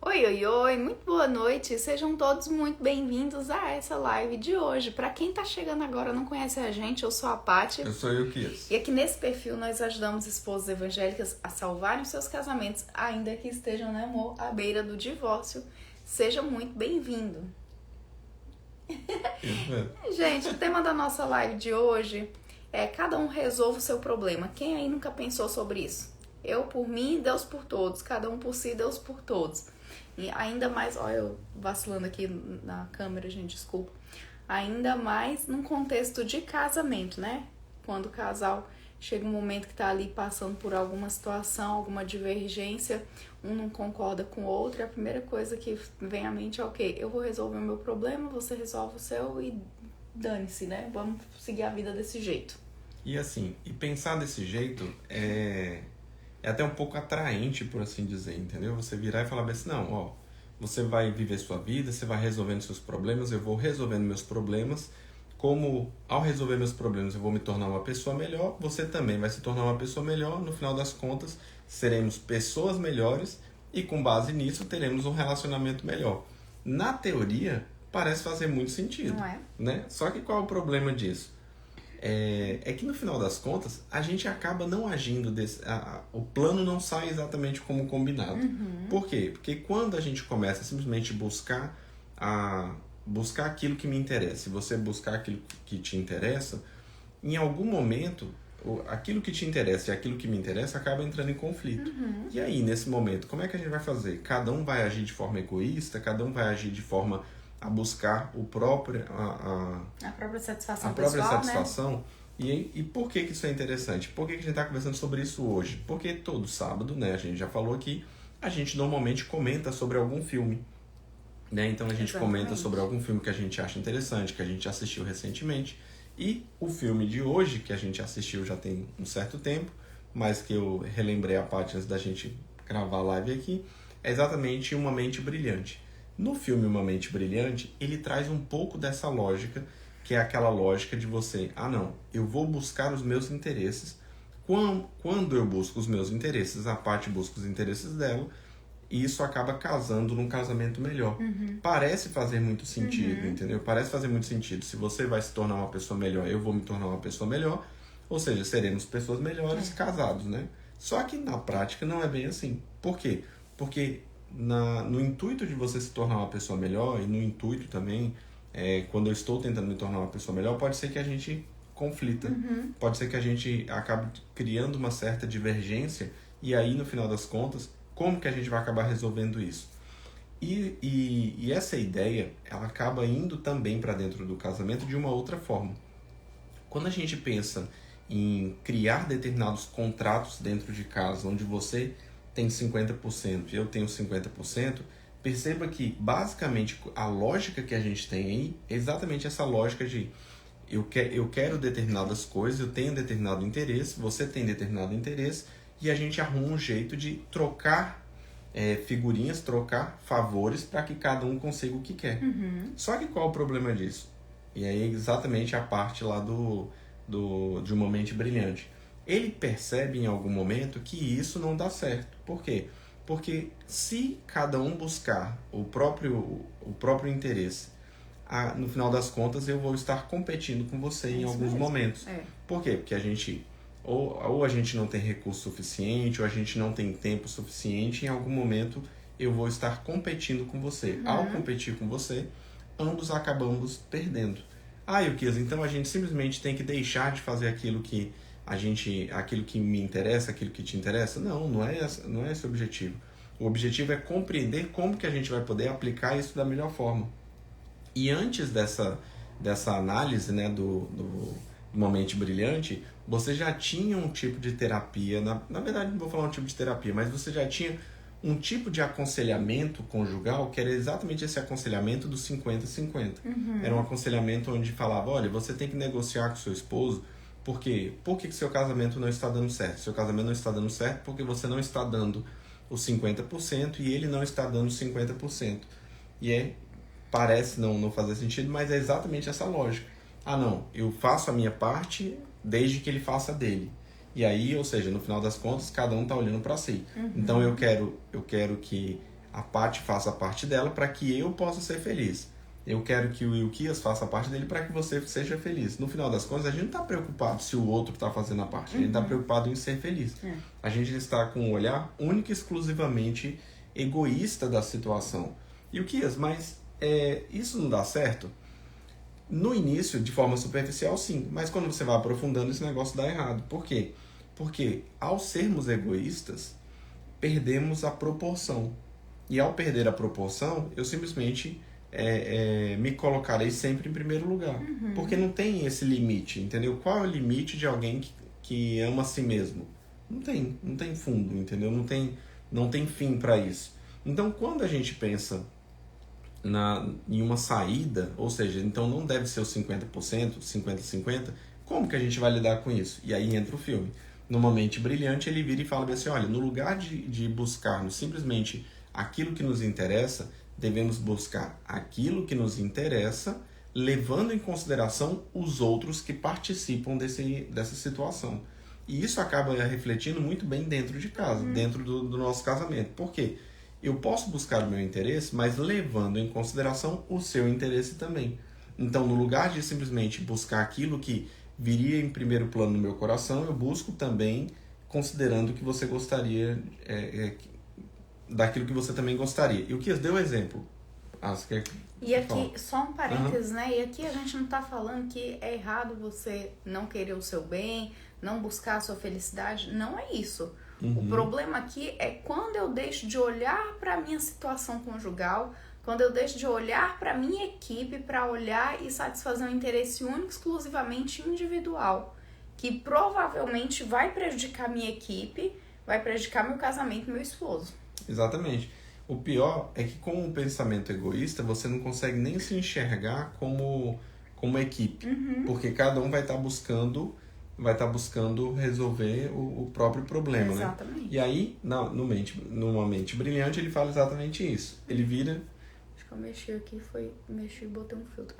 Oi, oi, oi, muito boa noite, sejam todos muito bem-vindos a essa live de hoje. Para quem tá chegando agora e não conhece a gente, eu sou a Paty. Eu sou o Yukias. E aqui nesse perfil nós ajudamos esposas evangélicas a salvarem seus casamentos, ainda que estejam, né, amor, à beira do divórcio. Seja muito bem-vindo. Gente, o tema da nossa live de hoje é cada um resolve o seu problema. Quem aí nunca pensou sobre isso? Eu por mim, Deus por todos. Cada um por si, Deus por todos. E ainda mais, olha eu vacilando aqui na câmera, gente, desculpa. Ainda mais num contexto de casamento, né? Quando o casal chega um momento que tá ali passando por alguma situação, alguma divergência, um não concorda com o outro, e a primeira coisa que vem à mente é ok, eu vou resolver o meu problema, você resolve o seu e dane-se, né? Vamos seguir a vida desse jeito. E assim, pensar desse jeito é até um pouco atraente, por assim dizer, entendeu? Você virar e falar assim, não, ó, você vai viver sua vida, você vai resolvendo seus problemas, eu vou resolvendo meus problemas, como ao resolver meus problemas eu vou me tornar uma pessoa melhor, você também vai se tornar uma pessoa melhor, no final das contas seremos pessoas melhores e com base nisso teremos um relacionamento melhor. Na teoria, parece fazer muito sentido, Não é? né? Só que qual é o problema disso? É que no final das contas a gente acaba não agindo o plano não sai exatamente como combinado. Por quê? Porque quando a gente começa a simplesmente buscar aquilo que me interessa, e você buscar aquilo que te interessa, em algum momento aquilo que te interessa e aquilo que me interessa acaba entrando em conflito. E aí, nesse momento, como é que a gente vai fazer? Cada um vai agir de forma egoísta, cada um vai agir de forma a buscar o próprio A própria satisfação a própria pessoal, satisfação. né? E por que isso é interessante? Por que a gente está conversando sobre isso hoje? Porque todo sábado, né, a gente já falou aqui, a gente normalmente comenta sobre algum filme. Né? Então a gente comenta sobre algum filme que a gente acha interessante, que a gente assistiu recentemente. E o filme de hoje, que a gente assistiu já tem um certo tempo, mas que eu relembrei a parte antes da gente gravar a live aqui, é exatamente Uma Mente Brilhante. No filme Uma Mente Brilhante, ele traz um pouco dessa lógica, que é aquela lógica de você, não, eu vou buscar os meus interesses. Quando eu busco os meus interesses, a Paty busca os interesses dela, e isso acaba casando num casamento melhor. Parece fazer muito sentido, entendeu? Parece fazer muito sentido. Se você vai se tornar uma pessoa melhor, eu vou me tornar uma pessoa melhor, ou seja, seremos pessoas melhores casados, né? Só que na prática não é bem assim. Por quê? Porque no intuito de você se tornar uma pessoa melhor, e no intuito também, quando eu estou tentando me tornar uma pessoa melhor, pode ser que a gente conflita. Pode ser que a gente acabe criando uma certa divergência, e aí, no final das contas, como que a gente vai acabar resolvendo isso? E essa ideia, ela acaba indo também para dentro do casamento de uma outra forma. Quando a gente pensa em criar determinados contratos dentro de casa, onde você tem 50% e eu tenho 50%, perceba que basicamente a lógica que a gente tem aí é exatamente essa lógica de eu quero determinadas coisas, eu tenho determinado interesse, você tem determinado interesse, e a gente arruma um jeito de trocar figurinhas, trocar favores para que cada um consiga o que quer. Só que qual é o problema disso? E aí é exatamente a parte lá de Uma Mente Brilhante. Ele percebe em algum momento que isso não dá certo. Por quê? Porque se cada um buscar o próprio interesse, no final das contas eu vou estar competindo com você em alguns momentos. Por quê? Porque a gente ou a gente não tem recurso suficiente, ou a gente não tem tempo suficiente, em algum momento eu vou estar competindo com você. Ao competir com você, ambos acabamos perdendo. Yukias, então a gente simplesmente tem que deixar de fazer aquilo que me interessa, aquilo que te interessa? Não é esse o objetivo. O objetivo é compreender como que a gente vai poder aplicar isso da melhor forma. E antes dessa análise, né, do Uma Mente Brilhante, você já tinha um tipo de terapia, na verdade não vou falar um tipo de terapia, mas você já tinha um tipo de aconselhamento conjugal que era exatamente esse aconselhamento do 50-50. Era um aconselhamento onde falava, olha, você tem que negociar com seu esposo, por quê? Por que seu casamento não está dando certo? Seu casamento não está dando certo porque você não está dando os 50% e ele não está dando os 50%. E parece não fazer sentido, mas é exatamente essa lógica. Não, eu faço a minha parte desde que ele faça a dele. E aí, ou seja, no final das contas, cada um está olhando para si. Então eu quero que a Paty faça a parte dela para que eu possa ser feliz. Eu quero que o Ilquias faça a parte dele para que você seja feliz. No final das contas, a gente não está preocupado se o outro está fazendo a parte. A gente está preocupado em ser feliz. A gente está com um olhar único e exclusivamente egoísta da situação. Ilquias, mas isso não dá certo? No início, de forma superficial, sim. Mas quando você vai aprofundando, esse negócio dá errado. Por quê? Porque ao sermos egoístas, perdemos a proporção. E ao perder a proporção, eu simplesmente me colocarei sempre em primeiro lugar. Porque não tem esse limite, entendeu? Qual é o limite de alguém que ama a si mesmo? Não tem fundo, entendeu? Não tem fim para isso. Então, quando a gente pensa em uma saída, ou seja, então não deve ser os 50%, 50-50, como que a gente vai lidar com isso? E aí entra o filme. Numa mente brilhante, ele vira e fala assim, olha, no lugar de buscarmos simplesmente aquilo que nos interessa, devemos buscar aquilo que nos interessa, levando em consideração os outros que participam dessa situação. E isso acaba refletindo muito bem dentro de casa, dentro do nosso casamento. Por quê? Eu posso buscar o meu interesse, mas levando em consideração o seu interesse também. Então, no lugar de simplesmente buscar aquilo que viria em primeiro plano no meu coração, eu busco também considerando que você gostaria, daquilo que você também gostaria. E o Kias deu exemplo. E aqui, só um parênteses, né? E aqui a gente não tá falando que é errado você não querer o seu bem, não buscar a sua felicidade. Não é isso. O problema aqui é quando eu deixo de olhar para a minha situação conjugal, quando eu deixo de olhar para a minha equipe, para olhar e satisfazer um interesse único, exclusivamente individual, que provavelmente vai prejudicar minha equipe, vai prejudicar meu casamento, meu esposo. Exatamente. O pior é que com um pensamento egoísta, você não consegue nem se enxergar como equipe, porque cada um vai estar buscando resolver o próprio problema, exatamente. Né? E aí, numa mente brilhante, ele fala exatamente isso. Ele vira... Acho que eu mexi aqui, mexi e botei um filtro.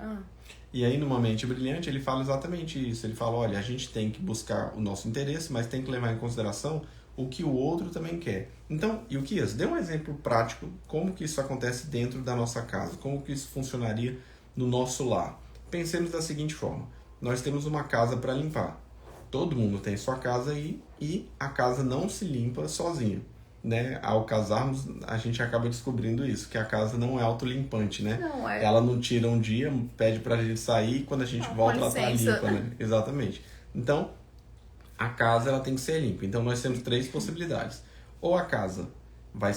E aí, numa mente brilhante, ele fala exatamente isso. Ele fala, olha, a gente tem que buscar o nosso interesse, mas tem que levar em consideração o que o outro também quer. Então, Ilquias, dê um exemplo prático, como que isso acontece dentro da nossa casa, como que isso funcionaria no nosso lar. Pensemos da seguinte forma, nós temos uma casa para limpar. Todo mundo tem sua casa aí e a casa não se limpa sozinha, né? Ao casarmos, a gente acaba descobrindo isso, que a casa não é autolimpante, né? Não é. Ela não tira um dia, pede pra gente sair e quando a gente volta ela tá limpa, né? Exatamente. Então, a casa ela tem que ser limpa. Então, nós temos 3 possibilidades. Ou a casa vai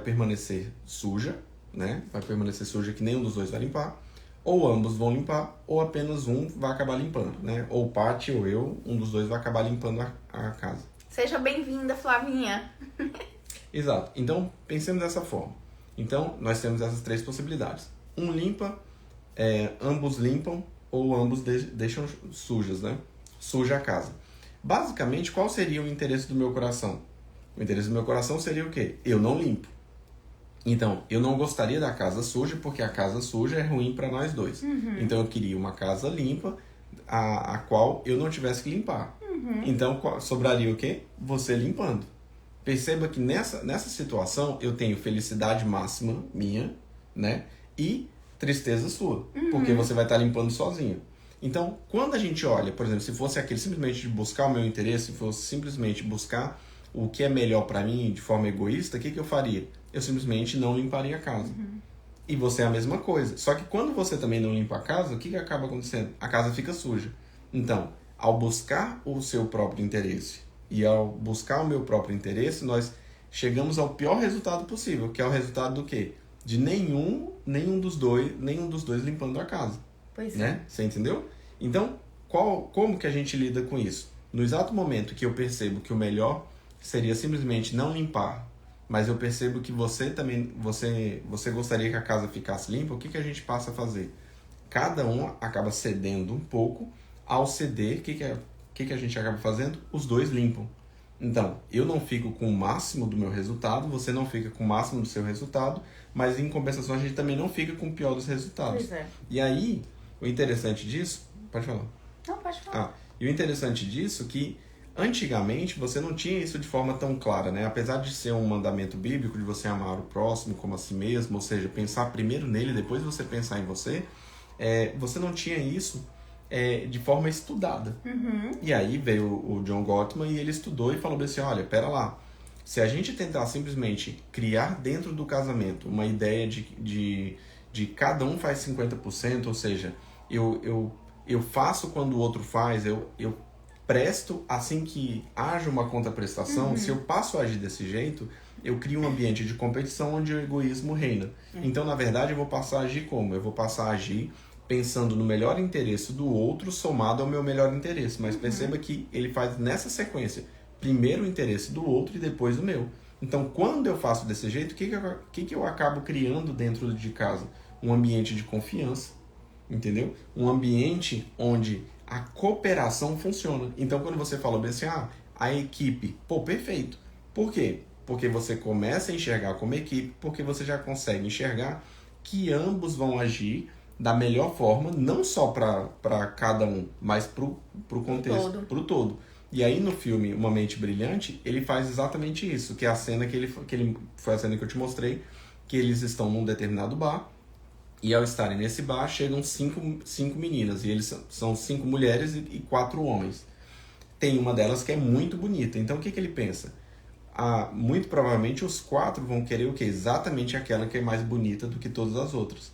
permanecer suja, né? Vai permanecer suja que nenhum dos dois vai limpar. Ou ambos vão limpar, ou apenas um vai acabar limpando, né? Ou Paty ou eu, um dos dois vai acabar limpando a casa. Seja bem-vinda, Flavinha. Exato. Então, pensemos dessa forma. Então, nós temos essas 3 possibilidades. Um limpa, ambos limpam, ou ambos deixam sujas, né? Suja a casa. Basicamente, qual seria o interesse do meu coração? O interesse do meu coração seria o quê? Eu não limpo. Então, eu não gostaria da casa suja, porque a casa suja é ruim para nós dois. Então, eu queria uma casa limpa, a qual eu não tivesse que limpar. Então, sobraria o quê? Você limpando. Perceba que nessa situação, eu tenho felicidade máxima minha, né? E tristeza sua, porque você vai estar limpando sozinho. Então, quando a gente olha, por exemplo, se fosse aquele simplesmente de buscar o meu interesse, se fosse simplesmente buscar o que é melhor para mim de forma egoísta, o que eu faria? Eu simplesmente não limparia a casa. E você é a mesma coisa. Só que quando você também não limpa a casa, o que acaba acontecendo? A casa fica suja. Então, ao buscar o seu próprio interesse e ao buscar o meu próprio interesse, nós chegamos ao pior resultado possível, que é o resultado do quê? De nenhum dos dois limpando a casa. Pois né? Você entendeu? Então, como que a gente lida com isso? No exato momento que eu percebo que o melhor seria simplesmente não limpar, mas eu percebo que você gostaria que a casa ficasse limpa, o que a gente passa a fazer? Cada um acaba cedendo um pouco. Ao ceder, o que a gente acaba fazendo? Os dois limpam. Então, eu não fico com o máximo do meu resultado, você não fica com o máximo do seu resultado, mas em compensação a gente também não fica com o pior dos resultados. Pois é. E aí, o interessante disso... Pode falar. Não, pode falar. E o interessante disso é que Antigamente, você não tinha isso de forma tão clara, né? Apesar de ser um mandamento bíblico, de você amar o próximo como a si mesmo, ou seja, pensar primeiro nele, depois você pensar em você, você não tinha isso de forma estudada. E aí veio o John Gottman e ele estudou e falou assim, olha, pera lá, se a gente tentar simplesmente criar dentro do casamento uma ideia de cada um faz 50%, ou seja, eu faço quando o outro faz, eu presto assim que haja uma contraprestação, se eu passo a agir desse jeito, eu crio um ambiente de competição onde o egoísmo reina. Então, na verdade, eu vou passar a agir como? Eu vou passar a agir pensando no melhor interesse do outro somado ao meu melhor interesse. Mas perceba que ele faz nessa sequência. Primeiro o interesse do outro e depois o meu. Então, quando eu faço desse jeito, o que eu acabo criando dentro de casa? Um ambiente de confiança, entendeu? Um ambiente onde a cooperação funciona. Então, quando você fala bem assim, a equipe, perfeito. Por quê? Porque você começa a enxergar como equipe, porque você já consegue enxergar que ambos vão agir da melhor forma, não só para cada um, mas para o contexto, para o todo. E aí no filme Uma Mente Brilhante, ele faz exatamente isso, que é a cena que ele foi a cena que eu te mostrei, que eles estão num determinado bar, e ao estarem nesse bar, chegam cinco meninas, e eles são 5 mulheres e 4 homens. Tem uma delas que é muito bonita, então o que ele pensa? Muito provavelmente os 4 vão querer o quê? Exatamente aquela que é mais bonita do que todas as outras.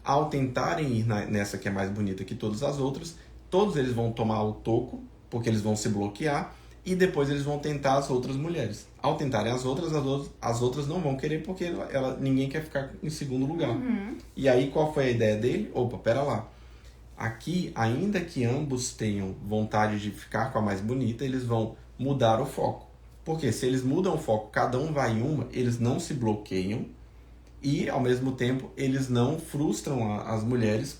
Ao tentarem ir nessa que é mais bonita que todas as outras, todos eles vão tomar o toco, porque eles vão se bloquear, e depois eles vão tentar as outras mulheres. Ao tentarem as outras não vão querer, porque ninguém quer ficar em segundo lugar. E aí qual foi a ideia dele? Pera lá. Aqui, ainda que ambos tenham vontade de ficar com a mais bonita, eles vão mudar o foco. Porque se eles mudam o foco, cada um vai em uma, eles não se bloqueiam e, ao mesmo tempo, eles não frustram as mulheres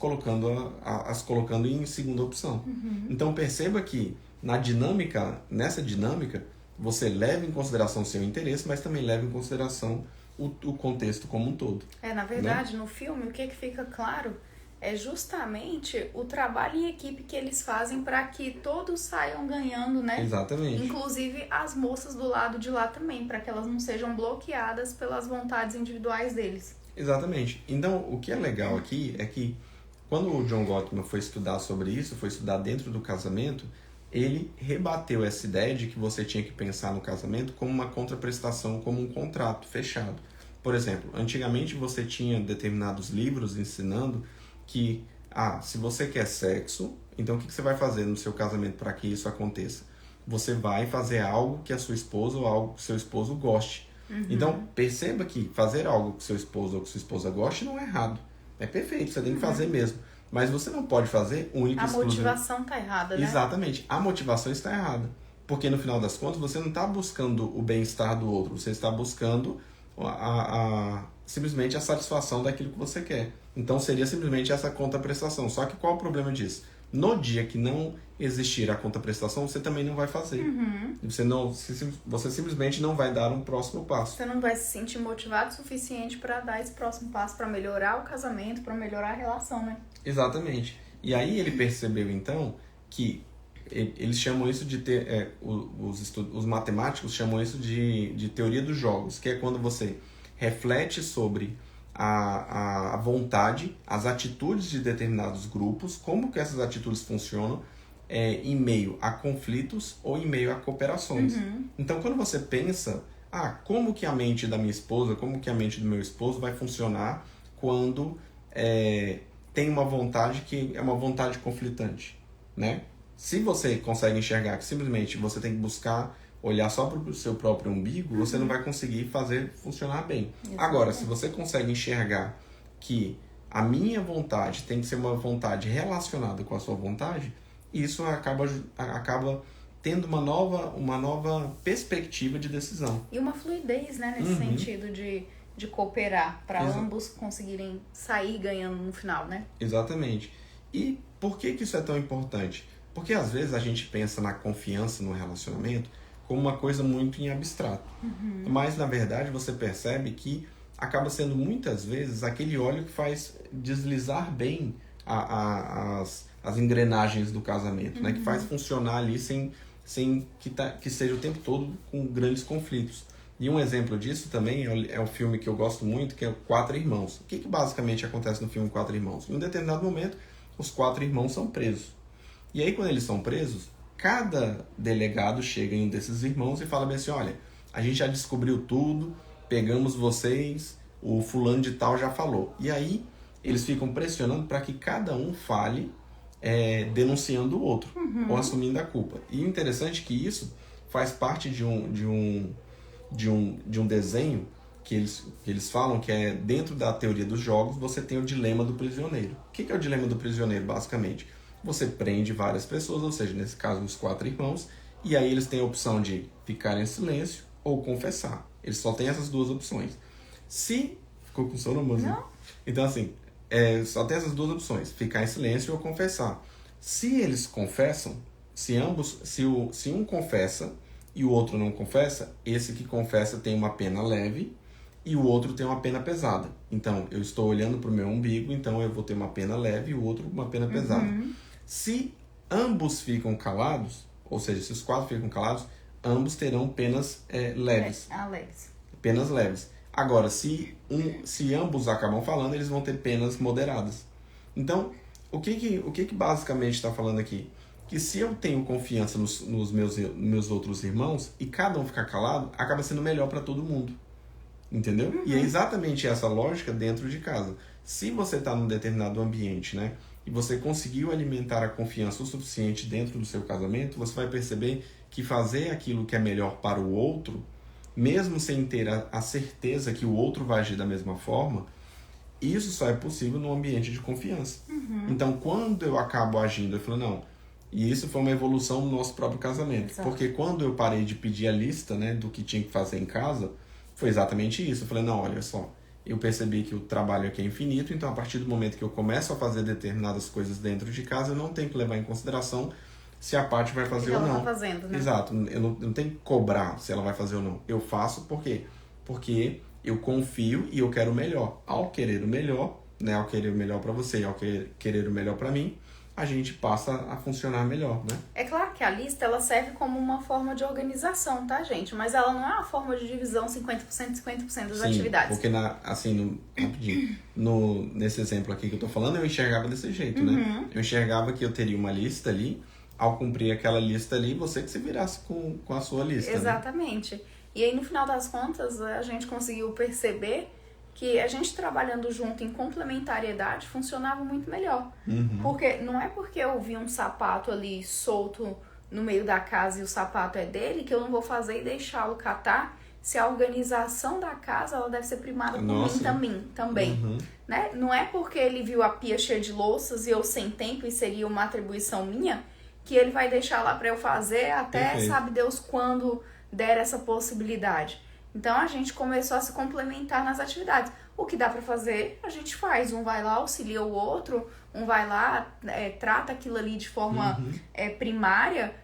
as colocando em segunda opção. Então, perceba que nessa dinâmica, você leva em consideração o seu interesse, mas também leva em consideração o contexto como um todo. Na verdade, no filme, o que fica claro é justamente o trabalho em equipe que eles fazem para que todos saiam ganhando, né? Exatamente. Inclusive as moças do lado de lá também, para que elas não sejam bloqueadas pelas vontades individuais deles. Exatamente. Então, o que é legal aqui é que quando o John Gottman foi estudar sobre isso, foi estudar dentro do casamento, ele rebateu essa ideia de que você tinha que pensar no casamento como uma contraprestação, como um contrato fechado. Por exemplo, antigamente você tinha determinados livros ensinando que, se você quer sexo, então o que você vai fazer no seu casamento para que isso aconteça? Você vai fazer algo que a sua esposa ou algo que seu esposo goste. Então, perceba que fazer algo que seu esposo ou que sua esposa goste não é errado. É perfeito, você tem que fazer mesmo. Mas você não pode fazer única e exclusiva. A motivação está errada, né? Exatamente, a motivação está errada. Porque no final das contas, você não está buscando o bem-estar do outro, você está buscando simplesmente a satisfação daquilo que você quer. Então seria simplesmente essa contraprestação. Só que qual o problema disso? No dia que não existir a contraprestação, você também não vai fazer. Você simplesmente não vai dar um próximo passo. Você não vai se sentir motivado o suficiente para dar esse próximo passo, para melhorar o casamento, para melhorar a relação, né? Exatamente. E aí ele percebeu então que eles chamam isso de os matemáticos chamam isso de teoria dos jogos, que é quando você reflete sobre a vontade, as atitudes de determinados grupos, como que essas atitudes funcionam em meio a conflitos ou em meio a cooperações. Então, quando você pensa, como que a mente da minha esposa, como que a mente do meu esposo vai funcionar quando tem uma vontade que é uma vontade conflitante, né? Se você consegue enxergar que simplesmente você tem que buscar olhar só para o seu próprio umbigo, você não vai conseguir fazer funcionar bem. Exatamente. Agora, se você consegue enxergar que a minha vontade tem que ser uma vontade relacionada com a sua vontade, isso acaba tendo uma nova perspectiva de decisão. E uma fluidez, né, nesse sentido de cooperar, para ambos conseguirem sair ganhando no final, né? Exatamente. E por que isso é tão importante? Porque às vezes a gente pensa na confiança no relacionamento como uma coisa muito em abstrato. Mas, na verdade, você percebe que acaba sendo muitas vezes aquele óleo que faz deslizar bem as engrenagens do casamento, né? Que faz funcionar ali sem sem que seja o tempo todo com grandes conflitos. E um exemplo disso também é o filme que eu gosto muito, que é Quatro Irmãos. O que basicamente acontece no filme Quatro Irmãos? Em um determinado momento, os quatro irmãos são presos. E aí, quando eles são presos, cada delegado chega em um desses irmãos e fala bem assim, olha, a gente já descobriu tudo, pegamos vocês, o fulano de tal já falou. E aí, eles ficam pressionando para que cada um fale denunciando o outro, ou assumindo a culpa. E o interessante é que isso faz parte de um desenho que eles falam que é dentro da teoria dos jogos, você tem o dilema do prisioneiro. O que é o dilema do prisioneiro, basicamente? Você prende várias pessoas, ou seja, nesse caso os quatro irmãos, e aí eles têm a opção de ficar em silêncio ou confessar. Eles só têm essas duas opções. Se... Ficou com sono, moça? Não. Então, assim, só tem essas duas opções, ficar em silêncio ou confessar. Se eles confessam, se um confessa e o outro não confessa, esse que confessa tem uma pena leve e o outro tem uma pena pesada. Então, eu estou olhando para o meu umbigo, então eu vou ter uma pena leve e o outro uma pena pesada. Se ambos ficam calados, ou seja, se os quatro ficam calados, ambos terão penas leves. Leves. Penas leves. Agora, se ambos acabam falando, eles vão ter penas moderadas. Então, o que basicamente está falando aqui? Que se eu tenho confiança nos meus outros irmãos e cada um ficar calado, acaba sendo melhor para todo mundo. Entendeu? E é exatamente essa lógica dentro de casa. Se você está num determinado ambiente, né, e você conseguiu alimentar a confiança o suficiente dentro do seu casamento, você vai perceber que fazer aquilo que é melhor para o outro, mesmo sem ter a certeza que o outro vai agir da mesma forma, isso só é possível num ambiente de confiança. Então, quando eu acabo agindo, eu falo, não, e isso foi uma evolução no nosso próprio casamento. Exato. Porque quando eu parei de pedir a lista, né, do que tinha que fazer em casa, foi exatamente isso. Eu falei, não, olha só, eu percebi que o trabalho aqui é infinito, então a partir do momento que eu começo a fazer determinadas coisas dentro de casa, eu não tenho que levar em consideração se a Paty vai fazer ou não. Ela tá fazendo, né? Exato, eu não tenho que cobrar se ela vai fazer ou não. Eu faço por quê? Porque eu confio e eu quero o melhor. Ao querer o melhor, né, ao querer o melhor para você e ao querer o melhor para mim, a gente passa a funcionar melhor, né? É claro que a lista ela serve como uma forma de organização, tá, gente? Mas ela não é uma forma de divisão 50% das atividades. Porque rapidinho, nesse exemplo aqui que eu tô falando, eu enxergava desse jeito, né? Eu enxergava que eu teria uma lista ali, ao cumprir aquela lista ali, você que se virasse com a sua lista. Exatamente. Né? E aí, no final das contas, a gente conseguiu perceber que a gente trabalhando junto em complementariedade funcionava muito melhor. Porque não é porque eu vi um sapato ali solto no meio da casa e o sapato é dele que eu não vou fazer e deixá-lo catar, se a organização da casa ela deve ser primada por mim também. Né? Não é porque ele viu a pia cheia de louças e eu sem tempo e seria uma atribuição minha que ele vai deixar lá para eu fazer até Perfeito. Sabe Deus quando der essa possibilidade. Então a gente começou a se complementar nas atividades. O que dá para fazer, a gente faz. Um vai lá, auxilia o outro, um vai lá, trata aquilo ali de forma primária.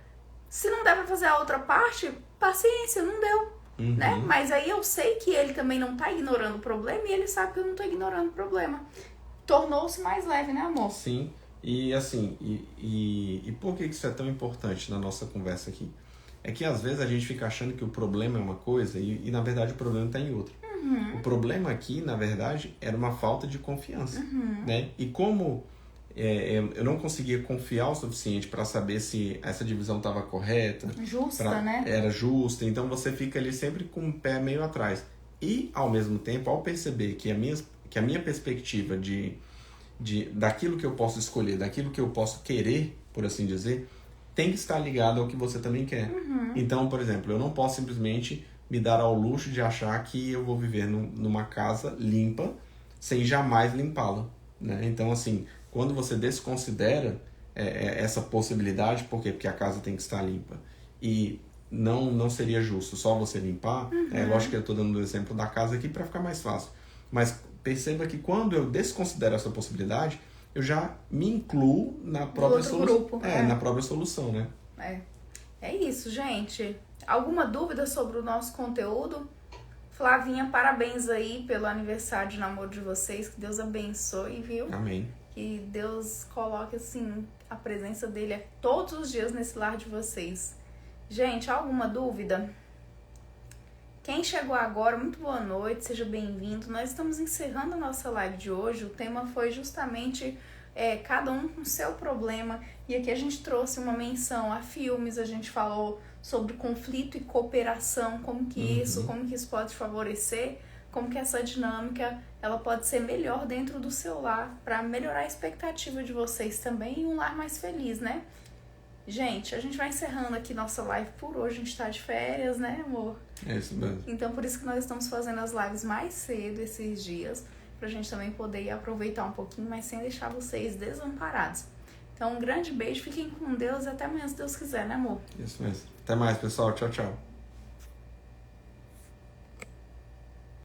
Se não der para fazer a outra parte, paciência, não deu. Né? Mas aí eu sei que ele também não tá ignorando o problema e ele sabe que eu não tô ignorando o problema. Tornou-se mais leve, né, amor? Sim. E assim, e por que isso é tão importante na nossa conversa aqui? É que às vezes a gente fica achando que o problema é uma coisa e na verdade o problema está em outra. O problema aqui, na verdade, era uma falta de confiança. Né? E como eu não conseguia confiar o suficiente para saber se essa divisão estava correta. Justa, né? Era justa, então você fica ali sempre com o pé meio atrás. E, ao mesmo tempo, ao perceber que a minha perspectiva daquilo que eu posso escolher, daquilo que eu posso querer, por assim dizer, tem que estar ligado ao que você também quer. Então, por exemplo, eu não posso simplesmente me dar ao luxo de achar que eu vou viver numa casa limpa sem jamais limpá-la. Né? Então, assim, quando você desconsidera essa possibilidade, por quê? Porque a casa tem que estar limpa. E não seria justo só você limpar. Lógico que eu estou dando o exemplo da casa aqui para ficar mais fácil. Mas perceba que quando eu desconsidero essa possibilidade, eu já me incluo na própria solução. Na própria solução, né? É isso, gente. Alguma dúvida sobre o nosso conteúdo? Flavinha, parabéns aí pelo aniversário de namoro de vocês. Que Deus abençoe, viu? Amém. Que Deus coloque, assim, a presença dele todos os dias nesse lar de vocês. Gente, alguma dúvida? Quem chegou agora, muito boa noite, seja bem-vindo. Nós estamos encerrando a nossa live de hoje. O tema foi justamente cada um com seu problema. E aqui a gente trouxe uma menção a filmes, a gente falou sobre conflito e cooperação, como que isso pode favorecer, como que essa dinâmica ela pode ser melhor dentro do seu lar, para melhorar a expectativa de vocês também e um lar mais feliz, né? Gente, a gente vai encerrando aqui nossa live por hoje. A gente tá de férias, né, amor? É isso mesmo. Então, por isso que nós estamos fazendo as lives mais cedo esses dias, pra gente também poder aproveitar um pouquinho, mas sem deixar vocês desamparados. Então, um grande beijo, fiquem com Deus e até amanhã, se Deus quiser, né, amor? Isso mesmo. Até mais, pessoal. Tchau, tchau.